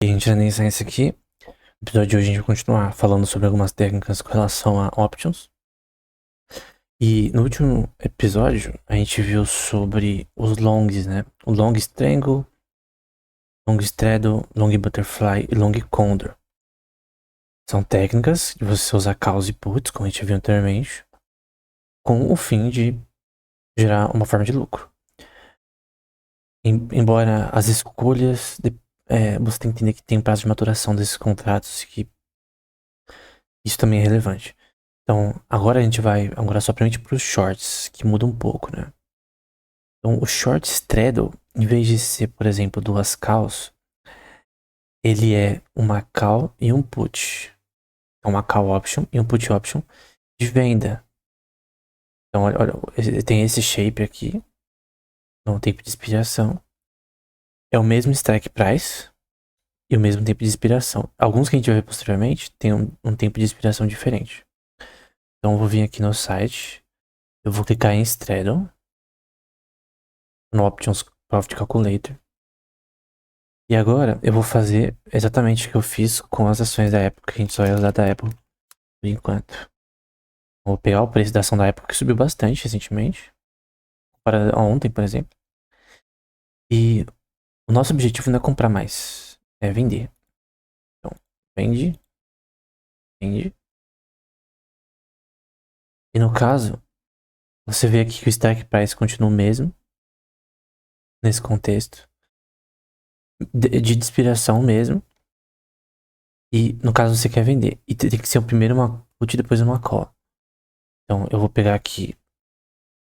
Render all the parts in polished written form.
E a gente já nem sai isso aqui. No episódio de hoje a gente vai continuar falando sobre algumas técnicas com relação a options. E no último episódio a gente viu sobre os longs, né? O long strangle, long straddle, long butterfly e long condor. São técnicas de você usar calls e puts, como a gente viu anteriormente, com o fim de gerar uma forma de lucro. Embora as escolhas, você tem que entender que tem prazo de maturação desses contratos, que isso também é relevante. Então, agora a gente vai agora somente para os shorts, que muda um pouco, né? Então, o short straddle, em vez de ser, por exemplo, duas calls, ele é uma call e um put. Então, uma call option e um put option de venda. Então, olha, tem esse shape aqui, no tempo de expiração. É o mesmo strike price e o mesmo tempo de expiração. Alguns que a gente vai ver posteriormente tem um tempo de expiração diferente. Então, eu vou vir aqui no site, eu vou clicar em straddle, no Options Profit Calculator. E agora eu vou fazer exatamente o que eu fiz com as ações da Apple, que a gente só vai usar da Apple por enquanto. Vou pegar o preço da ação da Apple, que subiu bastante recentemente, para ontem, por exemplo. E o nosso objetivo não é comprar mais, é vender. Então, vende, vende. E no caso, você vê aqui que o strike price continua o mesmo, nesse contexto, de inspiração mesmo. E no caso você quer vender. E tem que ser o primeiro uma put e depois uma call. Então eu vou pegar aqui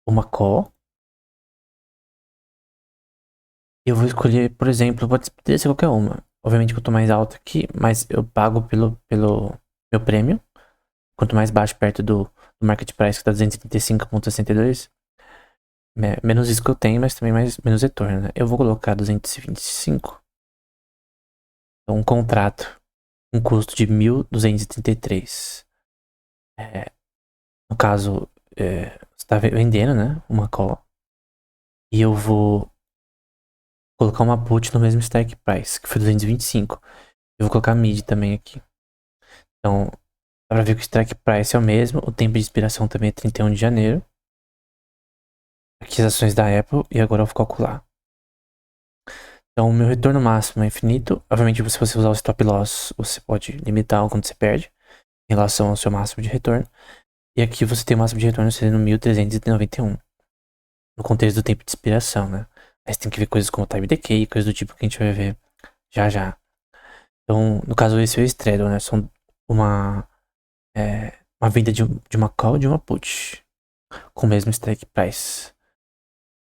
uma call. E eu vou escolher, por exemplo, pode ser qualquer uma. Obviamente que eu tô mais alto aqui, mas eu pago pelo meu prêmio. Quanto mais baixo perto do market price, que tá 235,62. Menos isso que eu tenho, mas também menos retorno, né? Eu vou colocar 225. Então um contrato, um custo de 1.233. No caso, você tá vendendo, né? Uma call. E eu vou colocar uma put no mesmo strike price, que foi 225. Eu vou colocar mid também aqui. Então, dá pra ver que o strike price é o mesmo. O tempo de expiração também é 31 de janeiro. Aqui as ações da Apple. E agora eu vou calcular. Então, o meu retorno máximo é infinito. Obviamente, se você usar o stop loss, você pode limitar o quanto você perde em relação ao seu máximo de retorno. E aqui você tem o máximo de retorno sendo 1.391. No contexto do tempo de expiração, né? Aí você tem que ver coisas como time decay, coisas do tipo que a gente vai ver já já. Então, no caso, esse é o straddle, né? São uma, uma venda de uma call e de uma put. Com o mesmo strike price.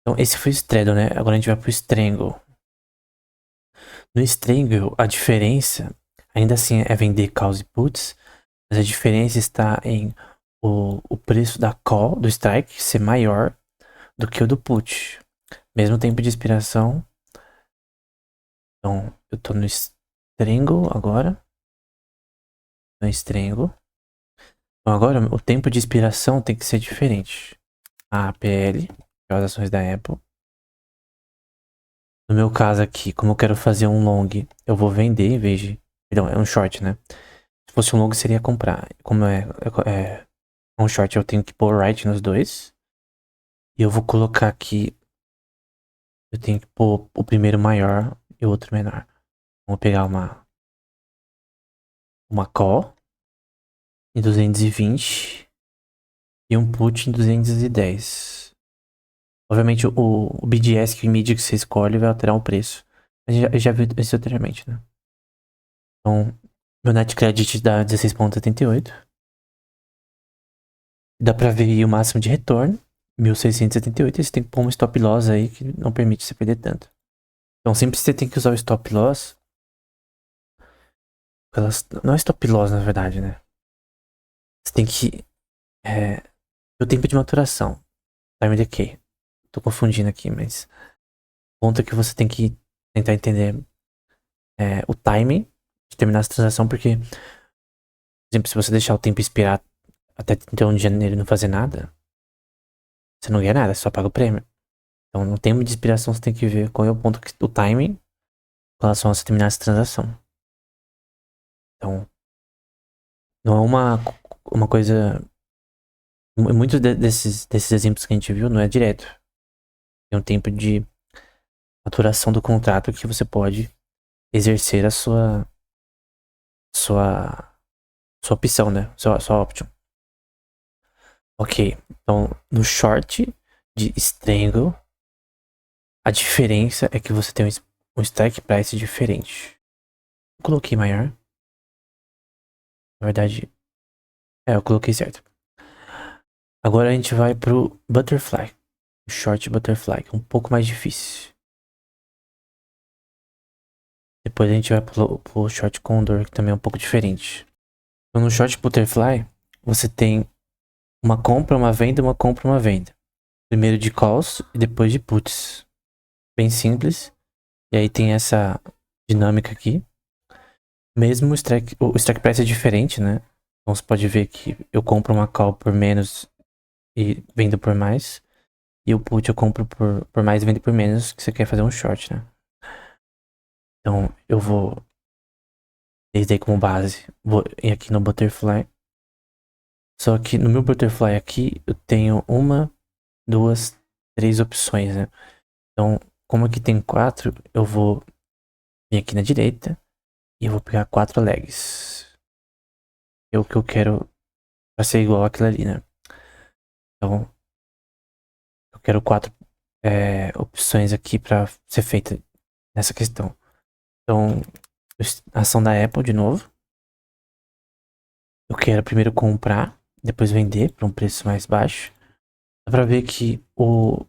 Então, esse foi o straddle, né? Agora a gente vai pro strangle. No strangle, a diferença, ainda assim, é vender calls e puts, mas a diferença está em o preço da call, do strike, ser maior do que o do put. Mesmo tempo de expiração. Então, eu tô no strangle agora. No strangle. Então, agora o tempo de expiração tem que ser diferente. A APL, que é as ações da Apple. No meu caso aqui, como eu quero fazer um long, eu vou vender em vez de... Perdão, é um short, né? Se fosse um long, seria comprar. Como é um short, eu tenho que pôr right nos dois. E eu vou colocar aqui... Eu tenho que pôr o primeiro maior e o outro menor. Vou pegar uma call em 220 e um put em 210. Obviamente, o BDS, que o mid que você escolhe, vai alterar o preço. A gente já viu isso anteriormente, né? Então, meu net credit dá 16,78. Dá pra ver aí o máximo de retorno, 1.678. E você tem que pôr um stop loss aí que não permite você perder tanto. Então, sempre você tem que usar o stop loss. Não é stop loss, na verdade, né? Você tem que... o tempo de maturação. Time decay. Tô confundindo aqui, mas... O ponto é que você tem que tentar entender o timing de terminar essa transação, porque... Por exemplo, se você deixar o tempo expirar até 31 de janeiro e não fazer nada, você não ganha nada, você só paga o prêmio. Então, no tempo de expiração, você tem que ver qual é o ponto, o timing, em relação a você terminar essa transação. Então, não é uma coisa. Muitos desses exemplos que a gente viu não é direto. Tem um tempo de maturação do contrato que você pode exercer a sua, sua opção, né? Sua option. Ok, então no short de Strangle, a diferença é que você tem um strike price diferente. Eu coloquei maior. Na verdade, eu coloquei certo. Agora a gente vai pro Butterfly. O short Butterfly, que é um pouco mais difícil. Depois a gente vai pro short Condor, que também é um pouco diferente. Então, no short Butterfly, você tem uma compra, uma venda, uma compra, uma venda. Primeiro de calls e depois de puts. Bem simples. E aí tem essa dinâmica aqui. Mesmo o strike price é diferente, né? Então você pode ver que eu compro uma call por menos e vendo por mais. E o put eu compro por mais e vendo por menos, que você quer fazer um short, né? Então eu vou, desde aí como base, vou ir aqui no Butterfly. Só que no meu Butterfly aqui eu tenho uma, duas, três opções, né? Então, como aqui tem quatro, eu vou vir aqui na direita e eu vou pegar quatro legs. É o que eu quero pra ser igual àquilo ali, né? Então, eu quero quatro opções aqui pra ser feita nessa questão. Então, ação da Apple de novo. Eu quero primeiro comprar, depois vender por um preço mais baixo. Dá pra ver que o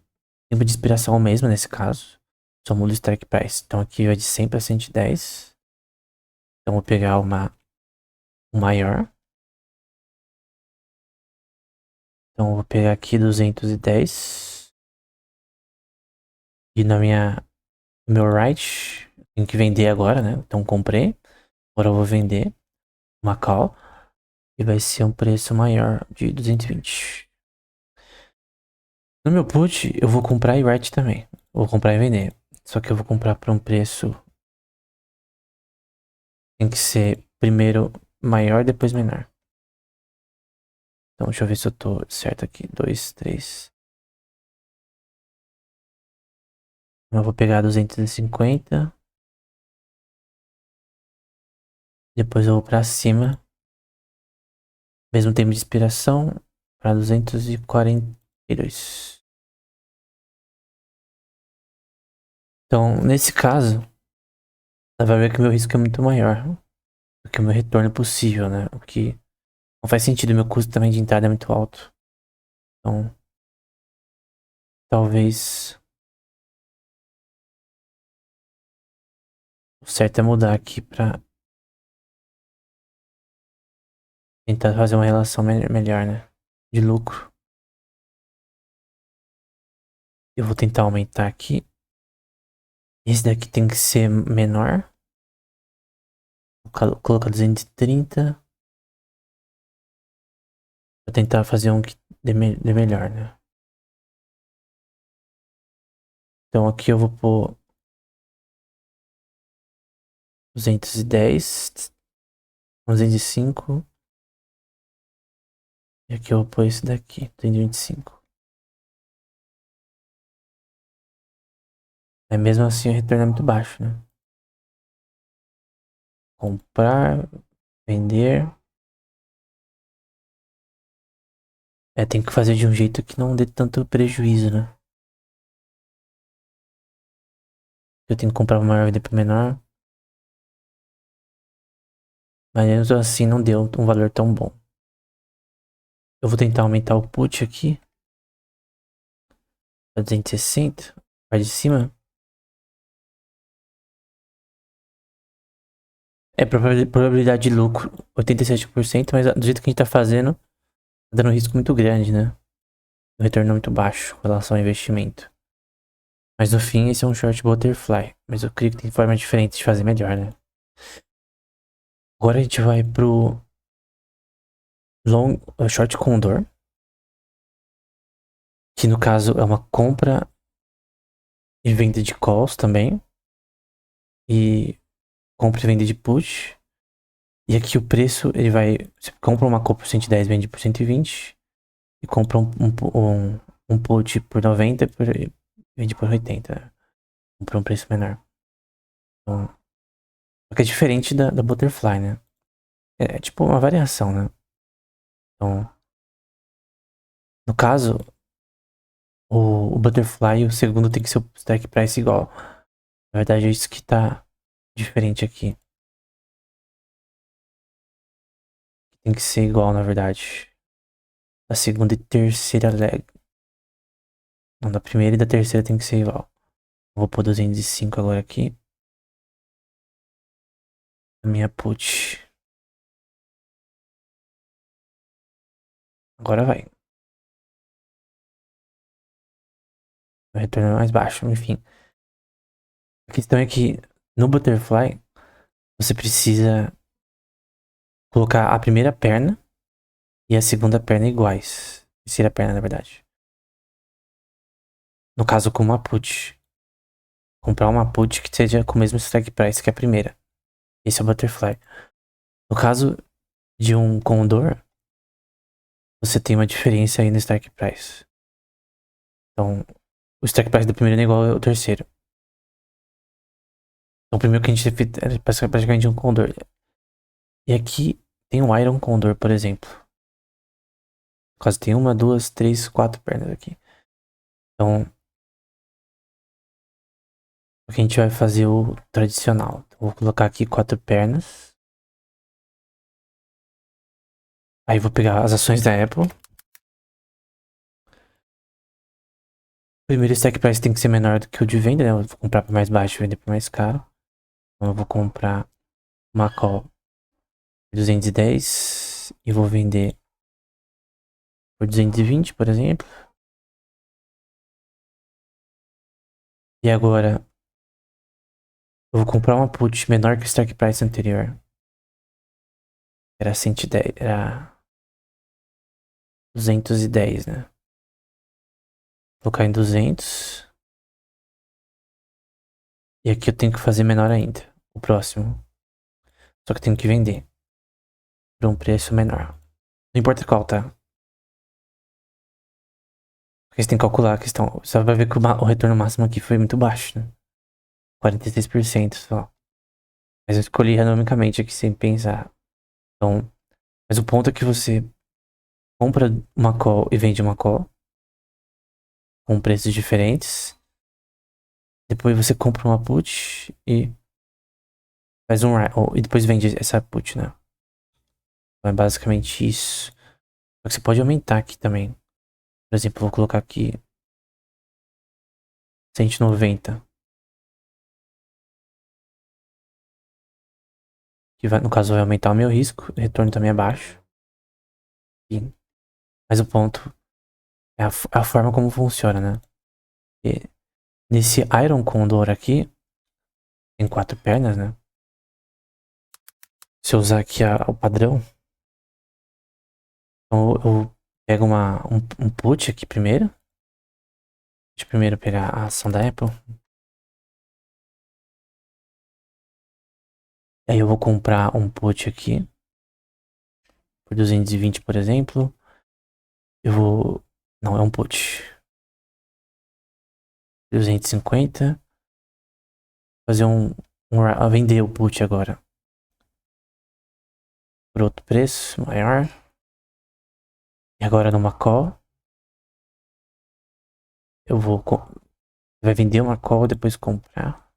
tempo de expiração é o mesmo nesse caso. Só muda o strike price. Então aqui vai de 100 para 110. Então vou pegar um maior. Então vou pegar aqui 210. E no meu right, tenho que vender agora, né? Então comprei. Agora eu vou vender uma call. E vai ser um preço maior de 220. No meu put, eu vou comprar e write também. Vou comprar e vender. Só que eu vou comprar por um preço. Tem que ser primeiro maior, depois menor. Então deixa eu ver se eu tô certo aqui. 2, 3. Eu vou pegar 250. Depois eu vou pra cima. Mesmo tempo de expiração. Pra 242. Então, nesse caso, você vai ver que o meu risco é muito maior do que o meu retorno possível, né? O que não faz sentido. Meu custo também de entrada é muito alto. Então, talvez o certo é mudar aqui pra tentar fazer uma relação melhor, né? De lucro. Eu vou tentar aumentar aqui. Esse daqui tem que ser menor. Vou colocar 230. Vou tentar fazer um que dê melhor, né? Então aqui eu vou pôr 210, 205. E aqui eu vou pôr esse daqui, 225. Aí mesmo assim o retorno é muito baixo, né? Comprar, vender. Tem que fazer de um jeito que não dê tanto prejuízo, né? Eu tenho que comprar o maior e vender pro menor. Mas mesmo assim não deu um valor tão bom. Eu vou tentar aumentar o put aqui. Pra 260. Vai de cima. Probabilidade de lucro 87%, mas do jeito que a gente tá fazendo, tá dando um risco muito grande, né? O retorno é muito baixo em relação ao investimento. Mas no fim, esse é um short butterfly. Mas eu creio que tem formas diferentes de fazer melhor, né? Agora a gente vai pro short condor. Que no caso é uma compra e venda de calls também. E compra e venda de put. E aqui o preço, ele vai... Você compra uma call por 110, vende por 120. E compra um put por 90 e vende por 80. Compra um preço menor. Então, só que é diferente da Butterfly, né? É tipo uma variação, né? Então, no caso, o Butterfly, o segundo tem que ser o strike price igual. Na verdade, é isso que tá diferente aqui. Tem que ser igual, na verdade. Da segunda e terceira leg. Não, da primeira e da terceira tem que ser igual. Vou pôr 205 agora aqui. A minha put. Agora vai. O retorno é mais baixo, enfim. A questão é que no Butterfly, você precisa colocar a primeira perna e a segunda perna iguais. Terceira perna, na verdade. No caso, com uma put. Comprar uma put que seja com o mesmo strike price que a primeira. Esse é o Butterfly. No caso de um Condor, você tem uma diferença aí no strike price. Então, o strike price do primeiro é igual ao terceiro. Então, o primeiro que a gente fez era praticamente um Condor. E aqui tem um Iron Condor, por exemplo. No caso, tem uma, duas, três, quatro pernas aqui. Então, a gente vai fazer o tradicional. Então, vou colocar aqui 4 pernas. Aí vou pegar as ações da Apple. Primeiro stack price tem que ser menor do que o de venda, né? Eu vou comprar por mais baixo e vender por mais caro. Então eu vou comprar uma call por 210 e vou vender por 220, por exemplo. E agora eu vou comprar uma put menor que o strike price anterior. Era 110, era 210, né? Vou colocar em 200. E aqui eu tenho que fazer menor ainda. O próximo. Só que eu tenho que vender por um preço menor. Não importa qual, tá? Porque você tem que calcular a questão. Você vai ver que o retorno máximo aqui foi muito baixo, né? 46% só. Mas eu escolhi randomicamente aqui sem pensar. Então, mas o ponto é que você compra uma call e vende uma call com preços diferentes. Depois você compra uma put e faz e depois vende essa put, né? Então é basicamente isso. Só que você pode aumentar aqui também. Por exemplo, eu vou colocar aqui 190. Que vai, no caso vai aumentar o meu risco. O retorno também é baixo. E, mas o ponto é a forma como funciona, né? E nesse Iron Condor aqui, tem 4 pernas, né? Se eu usar aqui o padrão, então eu pego um put aqui primeiro. Deixa eu primeiro pegar a ação da Apple. Aí eu vou comprar um put aqui. Por 220, por exemplo. Eu vou... Não, é um put. 250. Fazer vender o put agora. Por outro preço maior. E agora numa call. Eu vou... Vai vender uma call, depois comprar.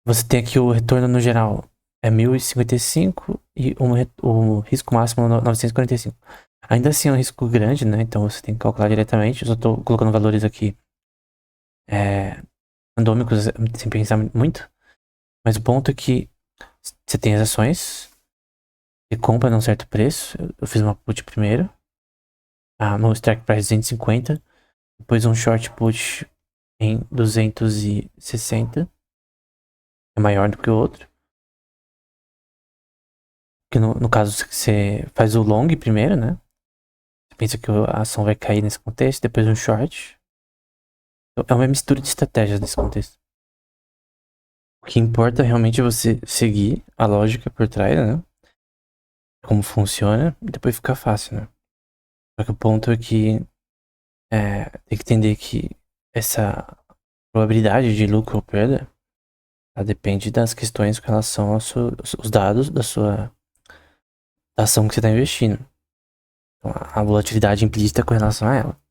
Você tem aqui o retorno no geral. É 1055 e o risco máximo é 945. Ainda assim é um risco grande, né? Então você tem que calcular diretamente. Eu só tô colocando valores aqui randômicos sem pensar muito. Mas o ponto é que você tem as ações. Você compra num certo preço. Eu fiz uma put primeiro. No strike price 250. Depois um short put em 260. É maior do que o outro. Que no caso você faz o long primeiro, né? Você pensa que a ação vai cair nesse contexto. Depois um short. É uma mistura de estratégias nesse contexto. O que importa realmente é você seguir a lógica por trás, né? Como funciona, e depois fica fácil, né? Só que o ponto é que tem que entender que essa probabilidade de lucro ou perda, ela depende das questões com relação aos dados da ação que você está investindo. Então, a volatilidade implícita com relação a ela.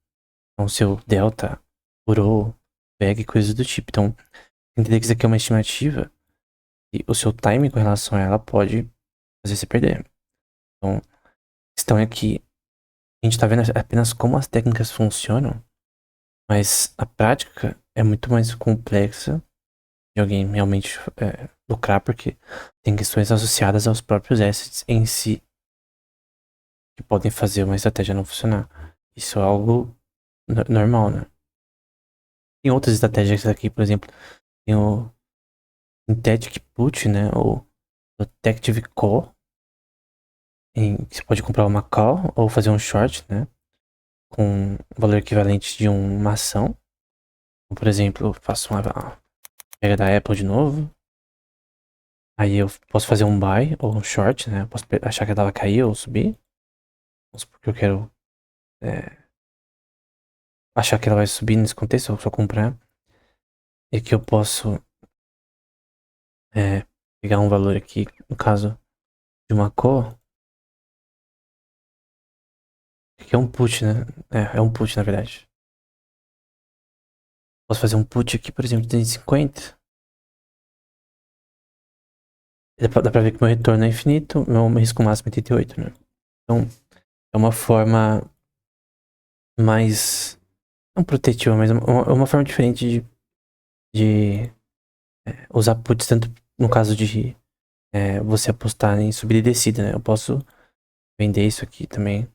Então, seu delta, burô, PEG, coisas do tipo. Então, entender que isso aqui é uma estimativa e o seu time com relação a ela pode fazer você perder. Então, a questão é que a gente tá vendo apenas como as técnicas funcionam, mas a prática é muito mais complexa de alguém realmente lucrar, porque tem questões associadas aos próprios assets em si que podem fazer uma estratégia não funcionar. Isso é algo normal, né? Tem outras estratégias aqui, por exemplo, tem o Synthetic Put, né? Ou Protective Call, que você pode comprar uma call ou fazer um short, né? Com um valor equivalente de uma ação. Então, por exemplo, eu faço uma pega da Apple de novo. Aí eu posso fazer um buy ou um short, né? Eu posso achar que ela vai cair ou subir. Vamos supor que eu quero achar que ela vai subir nesse contexto, eu só comprar. E que eu posso pegar um valor aqui, no caso de uma call, que é um put, né? É um put, na verdade. Posso fazer um put aqui, por exemplo, de 250. Dá pra ver que meu retorno é infinito, meu risco máximo é 88, né? Então, é uma forma mais... Não protetiva, mas uma forma diferente de usar puts, tanto no caso de você apostar em subida e descida, né? Eu posso vender isso aqui também.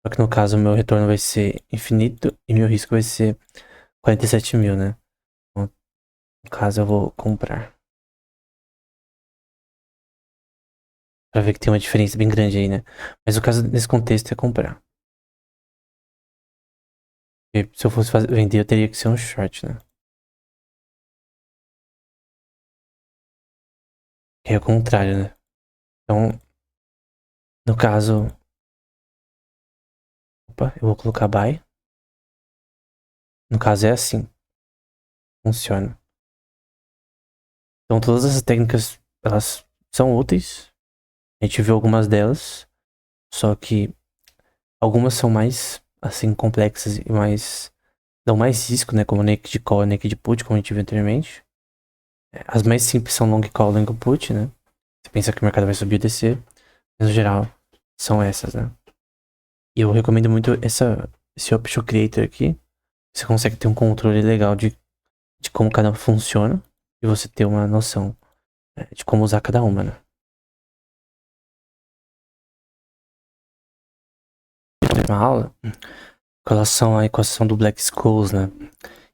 Só que no caso, meu retorno vai ser infinito e meu risco vai ser 47 mil, né? Então, no caso, eu vou comprar. Pra ver que tem uma diferença bem grande aí, né? Mas o caso nesse contexto é comprar. Porque se eu fosse vender, eu teria que ser um short, né? Que é o contrário, né? Então, no caso... Opa, eu vou colocar buy. No caso é assim. Funciona. Então todas essas técnicas, elas são úteis. A gente viu algumas delas. Só que algumas são mais, assim, complexas e mais... Dão mais risco, né? Como naked call e naked put, como a gente viu anteriormente. As mais simples são long call e long put, né? Você pensa que o mercado vai subir ou descer. Mas no geral, são essas, né? E eu recomendo muito esse Option Creator aqui. Você consegue ter um controle legal de como cada uma funciona. E você ter uma noção de como usar cada uma, né? Uma aula com relação à equação do Black-Scholes, né?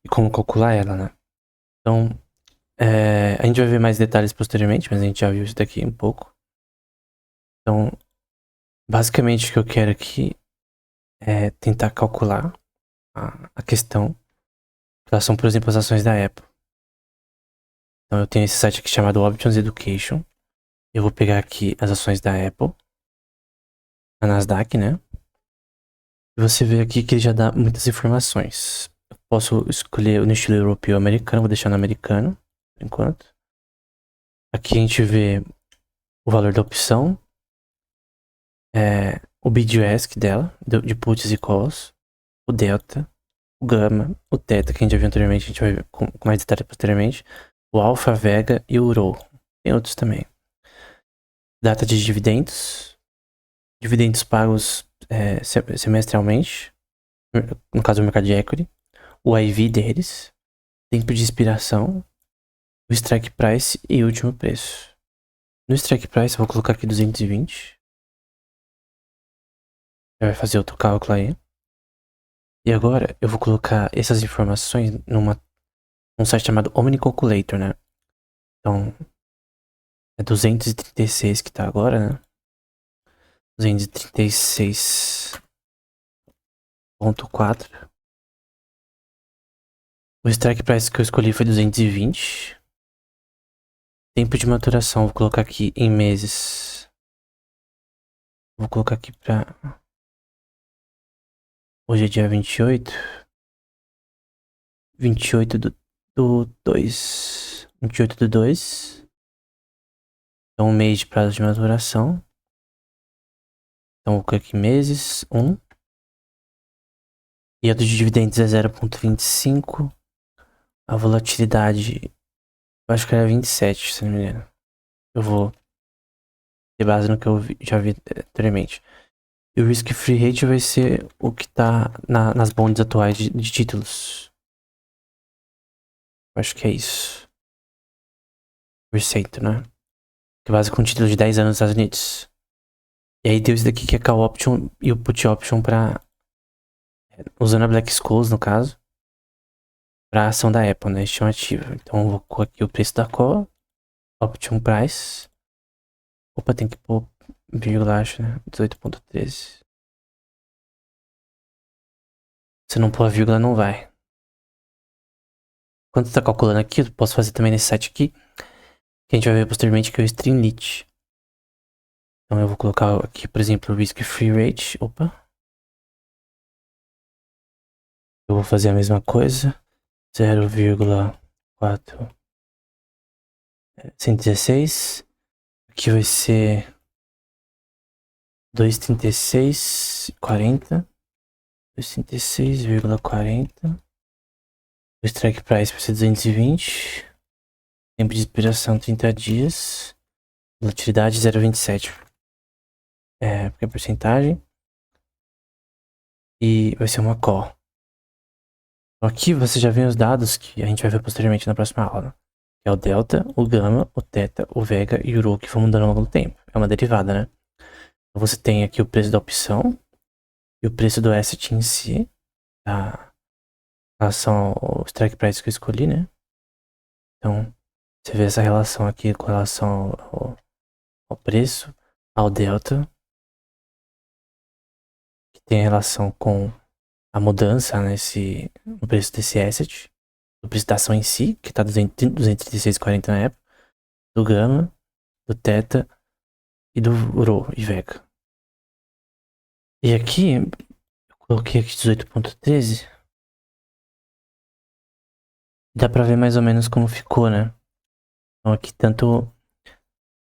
E como calcular ela, né? Então, a gente vai ver mais detalhes posteriormente, mas a gente já viu isso daqui um pouco. Então, basicamente o que eu quero aqui é tentar calcular a questão em relação, por exemplo, às ações da Apple. Então, eu tenho esse site aqui chamado Options Education. Eu vou pegar aqui as ações da Apple, a Nasdaq, né? E você vê aqui que ele já dá muitas informações. Eu posso escolher no estilo europeu ou americano, vou deixar no americano, por enquanto. Aqui a gente vê o valor da opção, o bid-ask dela, de puts e calls, o delta, o gama, o theta, que a gente já viu anteriormente, a gente vai ver com mais detalhes posteriormente, o alpha, vega e o row. Tem outros também. Data de dividendos, dividendos pagos semestralmente, no caso do mercado de equity, o IV deles, tempo de expiração, o strike price e o último preço. No strike price eu vou colocar aqui 220. Já vai fazer outro cálculo aí. E agora eu vou colocar essas informações num site chamado Omni Calculator, né? Então, é 236 que tá agora, né? 236.4. O strike price que eu escolhi foi 220. Tempo de maturação, vou colocar aqui em meses. Vou colocar aqui pra... Hoje é dia 28. 28 do 2. 28 do 2. Então, um mês de prazo de maturação. Então, vou colocar aqui meses, 1. E a dos dividendos é 0,25. A volatilidade, eu acho que era 27, se não me engano. Eu vou ter base no que eu já vi anteriormente. E o Risk Free Rate vai ser o que tá nas bonds atuais de títulos. Eu acho que é isso. Por cento, né? Que base com título de 10 anos nos Estados Unidos. E aí tem esse daqui que é Call Option e o Put Option pra... Usando a Black Scholes, no caso. Pra ação da Apple, né? Estimativa. Então eu vou colocar aqui o preço da Call. Option Price. Opa, tem que pôr vírgula, acho, né? 18,13. Se não pôr a vírgula, não vai. Quando você tá calculando aqui, eu posso fazer também nesse site aqui. Que a gente vai ver posteriormente que é o Streamlit. Então eu vou colocar aqui, por exemplo, o Risk Free Rate. Opa. Eu vou fazer a mesma coisa. 0,4116. Aqui vai ser 2,36,40. 236,40. O strike price vai ser 220. Tempo de expiração 30 dias. Volatilidade 0,27. Porque é porcentagem. E vai ser uma call. Aqui você já vê os dados que a gente vai ver posteriormente na próxima aula. Que é o delta, o gama, o theta, o vega e o rho, que vão mudando ao longo do tempo. É uma derivada, né? Então você tem aqui o preço da opção e o preço do asset em si, tá? Em relação ao strike price que eu escolhi, né? Então, você vê essa relação aqui com relação ao preço, ao delta, que tem relação com a mudança no preço desse asset, do preço da ação em si, que tá 236,40 na época, do gama, do theta e do rho e vega. E aqui, eu coloquei aqui 18,13. Dá pra ver mais ou menos como ficou, né? Então aqui tanto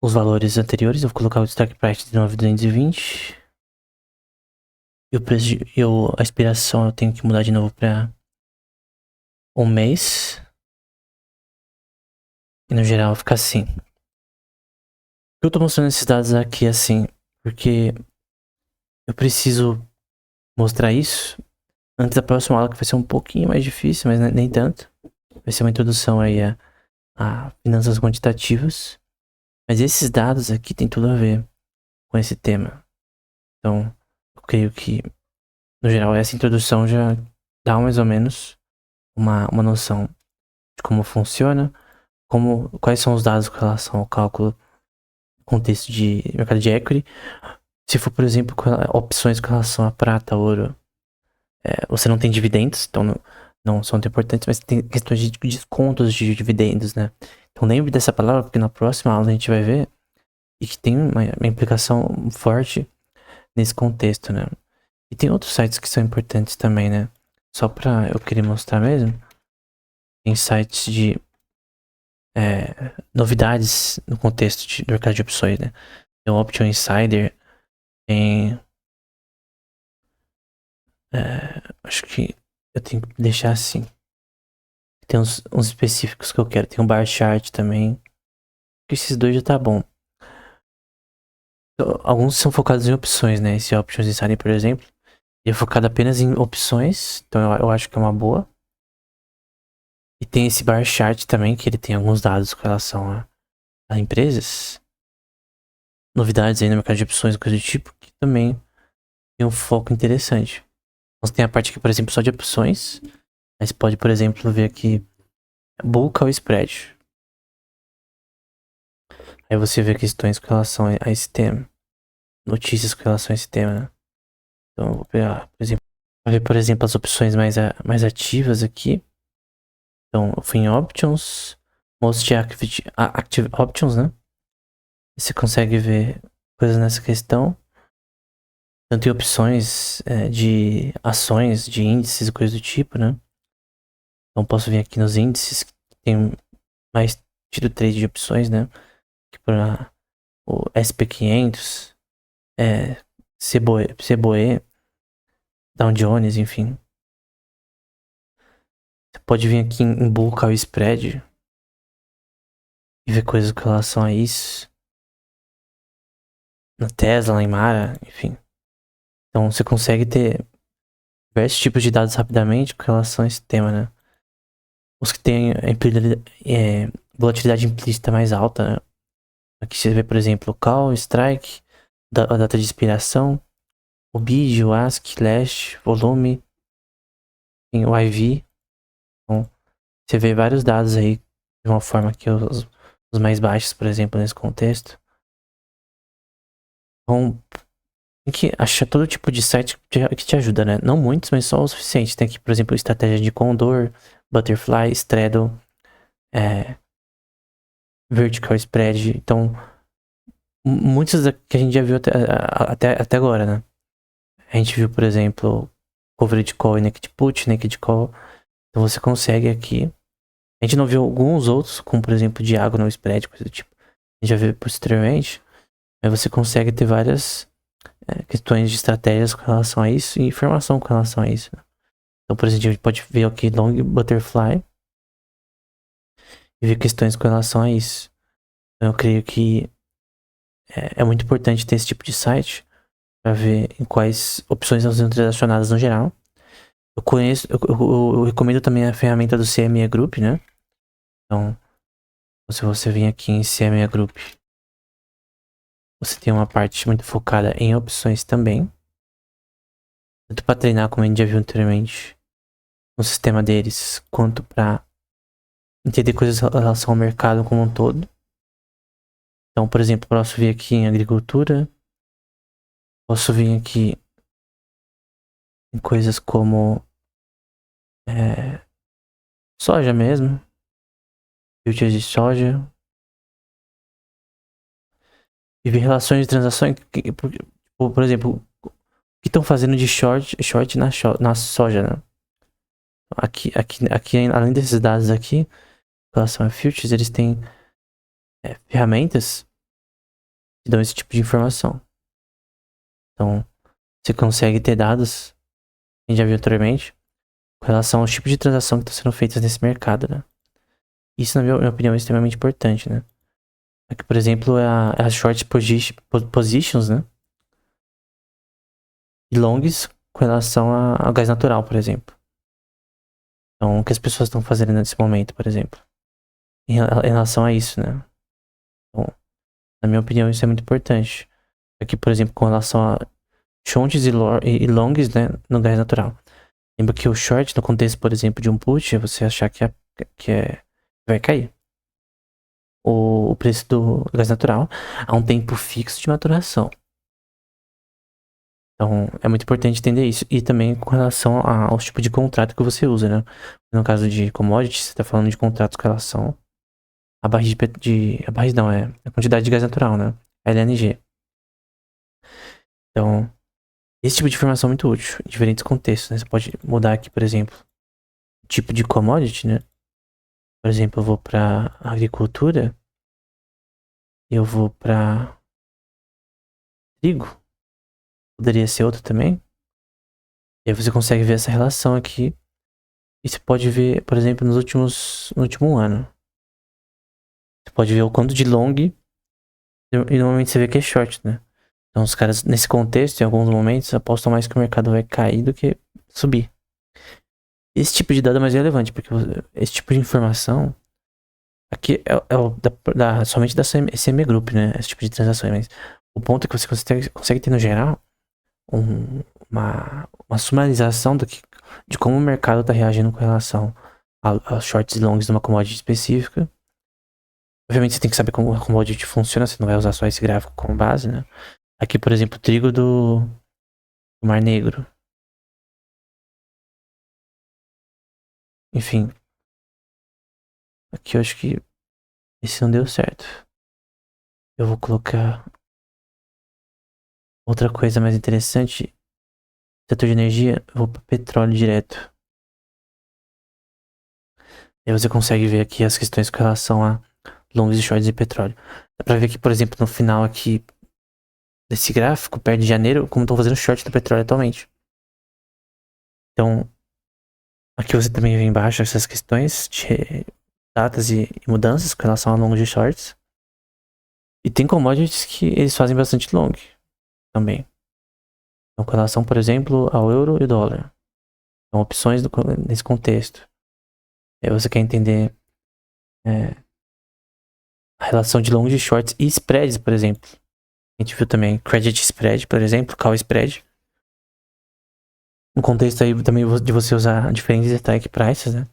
os valores anteriores, eu vou colocar o strike price de 9,220. E o preço a expiração eu tenho que mudar de novo pra um mês. E no geral fica assim. Eu tô mostrando esses dados aqui assim, porque eu preciso mostrar isso antes da próxima aula, que vai ser um pouquinho mais difícil, mas nem tanto. Vai ser uma introdução aí a finanças quantitativas. Mas esses dados aqui tem tudo a ver com esse tema. Então, eu creio que, no geral, essa introdução já dá mais ou menos uma noção de como funciona, quais são os dados com relação ao cálculo contexto de mercado de equity. Se for, por exemplo, opções com relação a prata, ouro, você não tem dividendos, então não são tão importantes, mas tem questões de descontos de dividendos, né? Então lembre dessa palavra, porque na próxima aula a gente vai ver e que tem uma implicação forte nesse contexto, né? E tem outros sites que são importantes também, né? Só pra eu querer mostrar mesmo. Tem sites de novidades no contexto do mercado de opções, né? Tem o Option Insider, tem... acho que eu tenho que deixar assim. Tem uns específicos que eu quero. Tem um bar chart também. Esses dois já tá bom. Então, alguns são focados em opções, né? Esse Options Insider, por exemplo, ele é focado apenas em opções. Então eu acho que é uma boa. E tem esse bar chart também, que ele tem alguns dados com relação a empresas. Novidades aí no mercado de opções, coisa do tipo, que também tem um foco interessante. Então tem a parte aqui, por exemplo, só de opções. Aí você pode, por exemplo, ver aqui Bulk ou Spread. Aí você vê questões com relação a esse tema. Notícias com relação a esse tema, né? Então eu vou pegar, por exemplo, ver, por exemplo, as opções mais ativas aqui. Então, eu fui em Options, Most Active Options, né? Você consegue ver coisas nessa questão. Tanto em opções de ações, de índices e coisas do tipo, né? Então, posso vir aqui nos índices, que tem mais tido trade de opções, né? Que para o SP500, CBOE, Dow Jones, enfim. Você pode vir aqui em Bulk ao Spread e ver coisas com relação a isso. Na Tesla, na Imara, enfim. Então você consegue ter diversos tipos de dados rapidamente com relação a esse tema, né? Os que têm volatilidade implícita mais alta, né? Aqui você vê, por exemplo, o Call, Strike, a data de expiração, o BID, o ASC, Last, volume, o IV. Então, você vê vários dados aí de uma forma que os mais baixos, por exemplo, nesse contexto. Então, tem que achar todo tipo de site que te ajuda, né? Não muitos, mas só o suficiente. Tem aqui, por exemplo, estratégia de Condor, Butterfly, Straddle, Vertical Spread. Então, muitos que a gente já viu até agora, né? A gente viu, por exemplo, Coverage Call e Naked Put, Naked Call. Então você consegue aqui. A gente não viu alguns outros, como por exemplo Diagonal Spread, coisa do tipo. A gente já viu posteriormente. Mas você consegue ter várias questões de estratégias com relação a isso e informação com relação a isso. Então, por exemplo, a gente pode ver aqui Long Butterfly e ver questões com relação a isso. Então, eu creio que é muito importante ter esse tipo de site para ver em quais opções estão sendo transacionadas no geral. Eu conheço, eu recomendo também a ferramenta do CME Group, né? Então, se você vir aqui em CME Group, você tem uma parte muito focada em opções também. Tanto para treinar, como a gente já viu anteriormente, no sistema deles, quanto para entender coisas em relação ao mercado como um todo. Então, por exemplo, posso vir aqui em agricultura, posso vir aqui em coisas como soja mesmo, futures de soja, e ver relações de transações, por exemplo, o que estão fazendo de short na soja, né? Aqui, além desses dados aqui, em relação a futures, eles têm ferramentas que dão esse tipo de informação. Então, você consegue ter dados, a gente já viu anteriormente, com relação aos tipos de transação que estão sendo feitas nesse mercado, né? Isso, na minha opinião, é extremamente importante, né? Aqui, por exemplo, é a short positions, né? E longs com relação ao gás natural, por exemplo. Então, o que as pessoas estão fazendo nesse momento, por exemplo, em relação a isso, né? Então, na minha opinião, isso é muito importante. Aqui, por exemplo, com relação a shorts e longs, né, no gás natural. Lembra que o short, no contexto, por exemplo, de um put, é você achar que vai cair o preço do gás natural a um tempo fixo de maturação. Então, é muito importante entender isso. E também com relação aos tipos de contrato que você usa, né? No caso de commodities, você está falando de contratos com relação à barris a barris não, é a quantidade de gás natural, né? LNG. Então, esse tipo de informação é muito útil em diferentes contextos, né? Você pode mudar aqui, por exemplo, o tipo de commodity, né? Por exemplo, eu vou para agricultura, eu vou para trigo, poderia ser outro também. E aí você consegue ver essa relação aqui. E você pode ver, por exemplo, no último ano. Você pode ver o quanto de long e normalmente você vê que é short, né? Então os caras, nesse contexto, em alguns momentos, apostam mais que o mercado vai cair do que subir. Esse tipo de dado é mais relevante, porque esse tipo de informação aqui é o somente da CME Group, né? Esse tipo de transações. Mas o ponto é que você consegue ter no geral uma sumarização de como o mercado está reagindo com relação a shorts e longs de uma commodity específica. Obviamente você tem que saber como a commodity funciona, você não vai usar só esse gráfico como base, né? Aqui, por exemplo, o trigo do Mar Negro. Enfim, Aqui eu acho que esse não deu certo. Eu vou colocar outra coisa mais interessante. Setor de energia, eu vou para petróleo direto. E aí você consegue ver aqui as questões com relação a longs e shorts de petróleo. Dá pra ver que, por exemplo, no final aqui desse gráfico, perto de janeiro, como estão fazendo short do petróleo atualmente. Então, aqui você também vê embaixo essas questões de datas e mudanças com relação a longos e shorts. E tem commodities que eles fazem bastante long também. Então, com relação, por exemplo, ao euro e o dólar. São opções nesse contexto. Aí você quer entender a relação de longos e shorts e spreads, por exemplo. A gente viu também credit spread, por exemplo, call spread. No contexto aí também de você usar diferentes strike prices, né?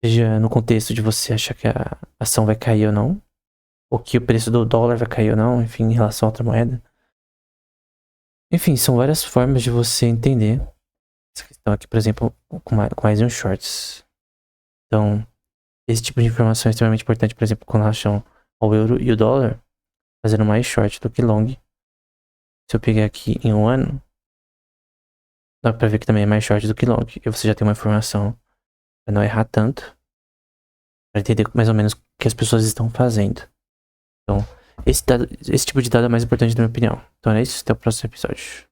Seja no contexto de você achar que a ação vai cair ou não. Ou que o preço do dólar vai cair ou não, enfim, em relação a outra moeda. Enfim, são várias formas de você entender essa questão aqui, por exemplo, com mais um shorts. Então, esse tipo de informação é extremamente importante, por exemplo, com relação ao euro e o dólar, fazendo mais short do que long. Se eu pegar aqui em um ano, dá pra ver que também é mais short do que long. E você já tem uma informação pra não errar tanto, pra entender mais ou menos o que as pessoas estão fazendo. Então, esse tipo de dado é mais importante na minha opinião. Então é isso, até o próximo episódio.